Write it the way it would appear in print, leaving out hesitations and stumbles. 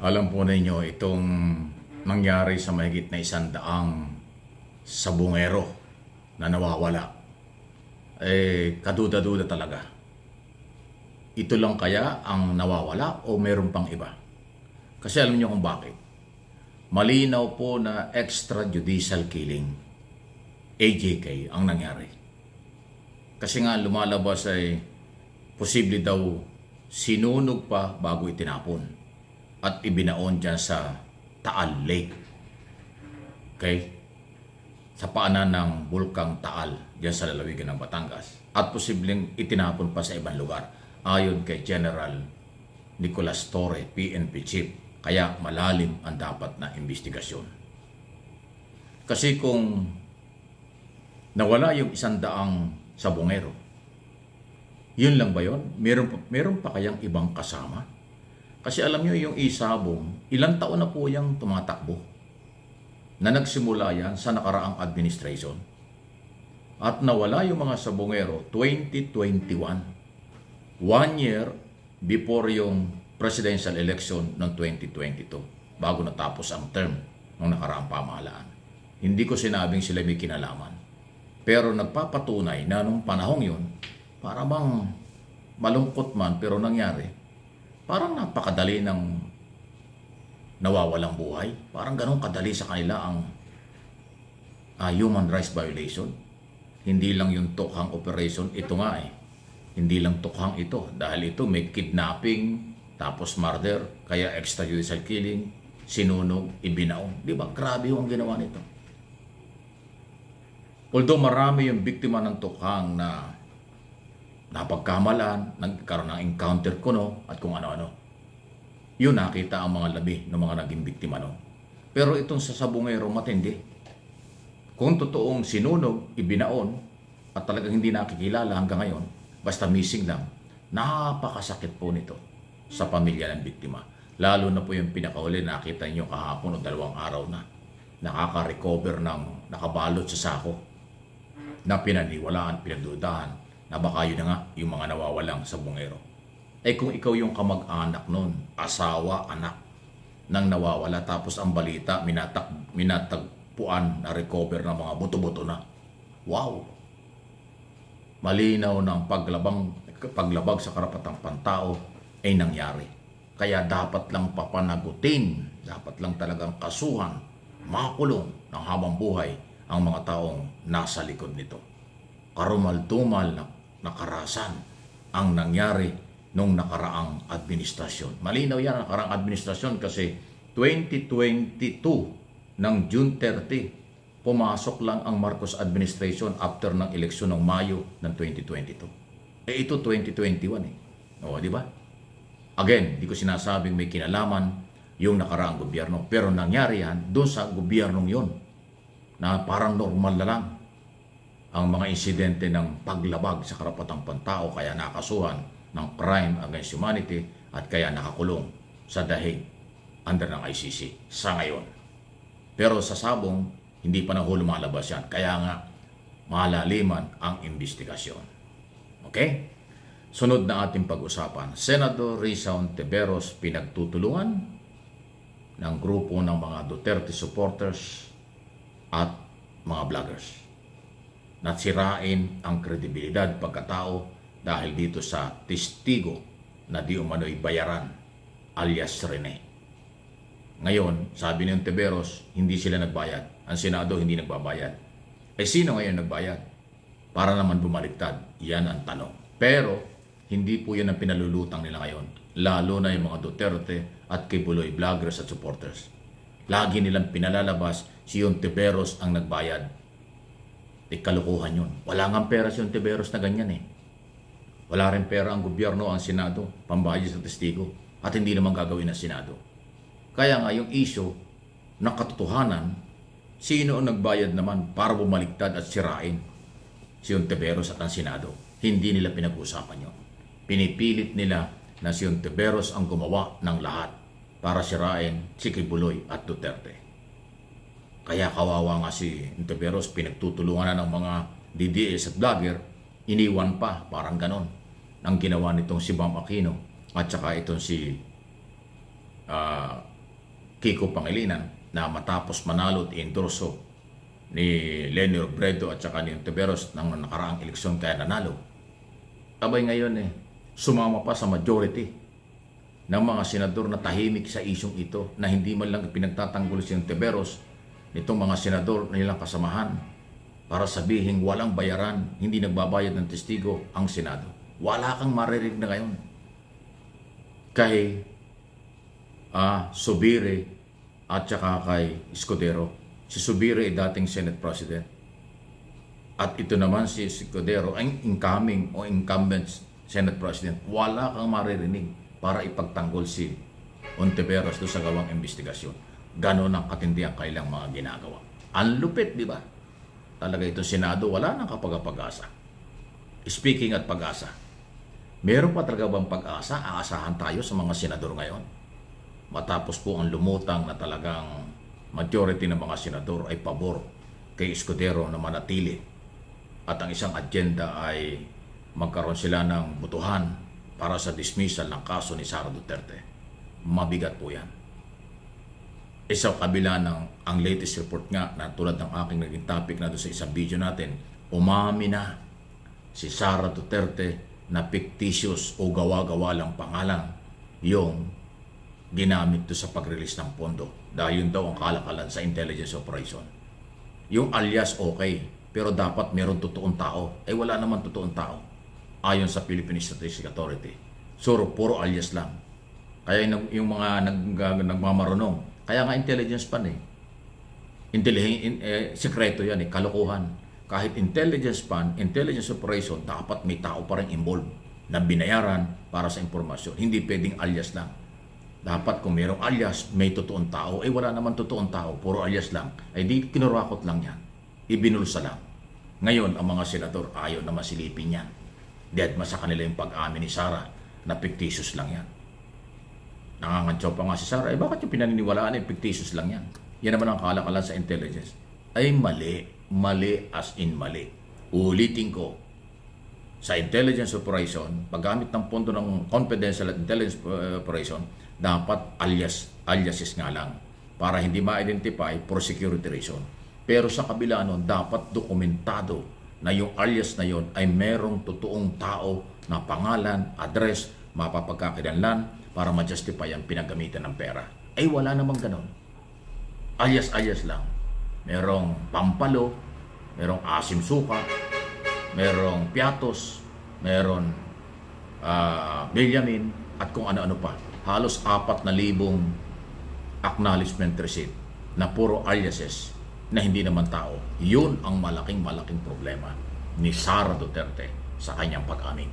Alam po ninyo itong nangyari sa mahigit na 100 sabungero na nawawala. Kaduda-duda talaga. Ito lang kaya ang nawawala o meron pang iba? Kasi alam niyo kung bakit. Malinaw po na extrajudicial killing, AJK, ang nangyari. Kasi nga lumalabas ay posible daw sinunog pa bago itinapon at ibinaon dyan sa Taal Lake. Okay? Sa paanan ng Bulkang Taal, dyan sa lalawigan ng Batangas. At posibleng itinapon pa sa ibang lugar. Ayon kay General Nicolas Torre, PNP Chief. Kaya malalim ang dapat na investigasyon. Kasi kung nawala yung 100 sabungero, yun lang ba yun? Meron pa kayang ibang kasama? Kasi alam nyo yung isabong, ilang taon na po yung tumatakbo na nagsimula yan sa nakaraang administration. At nawala yung mga sabungero 2021. 1 year before yung presidential election ng 2022 bago natapos ang term ng nakaraang pamahalaan. Hindi ko sinabing sila may kinalaman. Pero nagpapatunay na nung panahong yun, para bang malungkot man pero nangyari, parang napakadali ng nawawalang buhay. Parang ganun kadali sa kanila ang human rights violation. Hindi lang yung tukhang operation, ito nga hindi lang tukhang ito. Dahil ito may kidnapping, tapos murder, kaya extrajudicial killing, sinunog, ibinaon. Di ba? Grabe yung ginawa nito. Although marami yung biktima ng tukhang na napagkamalan, nagkaroon ng encounter kuno at kung ano-ano. Yun nakita ang mga labi ng mga naging biktima no. Pero itong sa sabungero matindi. Kung totoong sinunog, ibinaon at talagang hindi nakikilala hanggang ngayon, basta missing lang, napakasakit po nito sa pamilya ng biktima. Lalo na po yung pinakahuli, nakita niyo kahapon o 2 araw na, nakaka-recover ng nakabalot sa sako na pinaniwalaan, pinagdudahan na baka yun na nga yung mga nawawalang sabungero. Kung ikaw yung kamag-anak nun, asawa, anak, nang nawawala, tapos ang balita, minatagpuan na recover ng mga buto-buto na. Wow! Malinaw na ang paglabag sa karapatang pantao ay nangyari. Kaya dapat lang papanagutin, dapat lang talagang kasuhan, makulong ng habang buhay ang mga taong nasa likod nito. Karumal-dumal na karahasan ang nangyari nung nakaraang administrasyon. Malinaw yan ang nakaraang administrasyon kasi 2022 ng June 30, pumasok lang ang Marcos administration after ng eleksyon ng Mayo ng 2022. Ito 2021 O, di ba? Again, di ko sinasabing may kinalaman yung nakaraang gobyerno. Pero nangyari yan doon sa gobyernong yon na parang normal na lang ang mga insidente ng paglabag sa karapatang pantao kaya nakasuhan ng crime against humanity at kaya nakakulong sa dahig under ng ICC sa ngayon. Pero sa sabong, hindi pa na lumalabas yan. Kaya nga, malaliman ang investigasyon. Okay? Sunod na ating pag-usapan, Senador Risa Hontiveros pinagtutulungan ng grupo ng mga Duterte supporters at mga vloggers. Natsirain ang kredibilidad pagkatao dahil dito sa testigo na di umano'y bayaran alias Rene. Ngayon, sabi ni Hontiveros, hindi sila nagbayad. Ang Senado hindi nagbabayad. Sino ngayon nagbayad? Para naman bumaliktad, yan ang tanong. Pero, hindi po yan ang pinalulutang nila ngayon. Lalo na yung mga Duterte at Kibuloy vloggers at supporters. Lagi nilang pinalalabas si Hontiveros ang nagbayad. Kalukuhan yun. Wala nga pera si Hontiveros na ganyan Wala rin pera ang gobyerno, ang Senado, pambayad sa testigo. At hindi naman gagawin ng Senado. Kaya nga yung issue ng katotohanan, sino ang nagbayad naman para bumaligtad at sirain si Hontiveros at ang Senado? Hindi nila pinag-usapan yun. Pinipilit nila na si Hontiveros ang gumawa ng lahat para sirain si Kibuloy at Duterte. Kaya kawawa nga si Hontiveros, pinagtutulungan na ng mga DDS at vlogger, iniwan pa, parang ganon, ang ginawa nitong si Bam Aquino at saka itong si Kiko Pangilinan na matapos manalo at endorso ni Leni Robredo at saka ni Ontiveros ng nakaraang eleksyon kaya nanalo. Abay ngayon sumama pa sa majority ng mga senador na tahimik sa isyong ito na hindi man lang pinagtatanggol si Ontiveros nitong mga senador na nilang kasamahan para sabihin walang bayaran, hindi nagbabayad ng testigo ang Senado. Wala kang maririnig na ngayon. Kay Zubiri at saka kay Escudero. Si Zubiri ay dating Senate President. At ito naman si Escudero ay incoming o incumbent Senate President. Wala kang maririnig para ipagtanggol si Ontiveros doon sa gawang investigasyon. Ganon ang katindi ang kailang mga ginagawa. Ang lupit, di ba? Talaga ito Senado, wala nang kapag-asa. Speaking at pag-asa, meron pa talaga bang pag-asa? Aasahan tayo sa mga senador ngayon. Matapos po ang lumutang na talagang majority ng mga senador ay pabor kay Escudero na manatili. At ang isang agenda ay magkaroon sila ng butuhan para sa dismissal ng kaso ni Sara Duterte. Mabigat po yan. Sa kabila ng ang latest report nga na tulad ng aking naging topic na doon sa isang video natin, umami na si Sara Duterte na fictitious o gawa-gawa lang pangalan yung ginamit to sa pag-release ng pondo dahil yun daw ang kalakalan sa intelligence operation. Yung alias okay, pero dapat meron totoong tao. Wala naman totoong tao ayon sa Philippine Statistics Authority. So puro alias lang. Kaya yung mga nagmamarunong, kaya nga intelligence pan sekreto yan kalokohan. Kahit intelligence pan, intelligence operation, dapat may tao pa rin involved na binayaran para sa impormasyon. Hindi pwedeng alias lang. Dapat kung mayroong alias, may totoong tao. Wala naman totoong tao, puro alias lang. Di kinurakot lang yan. Ibinulsa lang. Ngayon, ang mga senador ayaw na masilipin yan. Dahil sa kanila yung pag-amin ni Sara na fictitious lang yan. Nangangantsaw pa nga si Sara, bakit yung pinaniniwalaan fictitious lang yan? Yan naman ang kalakalan sa intelligence. Mali. Mali as in mali. Ulitin ko. Sa intelligence operation, paggamit ng pondo ng confidential at intelligence operation, dapat aliases nga lang para hindi ma-identify for security reason. Pero sa kabila nun, dapat dokumentado na yung alias na yon ay merong totoong tao na pangalan, address, mapapagkakilanlan para ma-justify ang pinagamitan ng pera. Wala namang ganon. Alias lang. Merong pampalo, merong asim suka, merong piatos, meron Benjamin, at kung ano-ano pa. Halos 4,000 acknowledgement receipt na puro aliases na hindi naman tao. Yun ang malaking problema ni Sara Duterte sa kanyang pag-amin.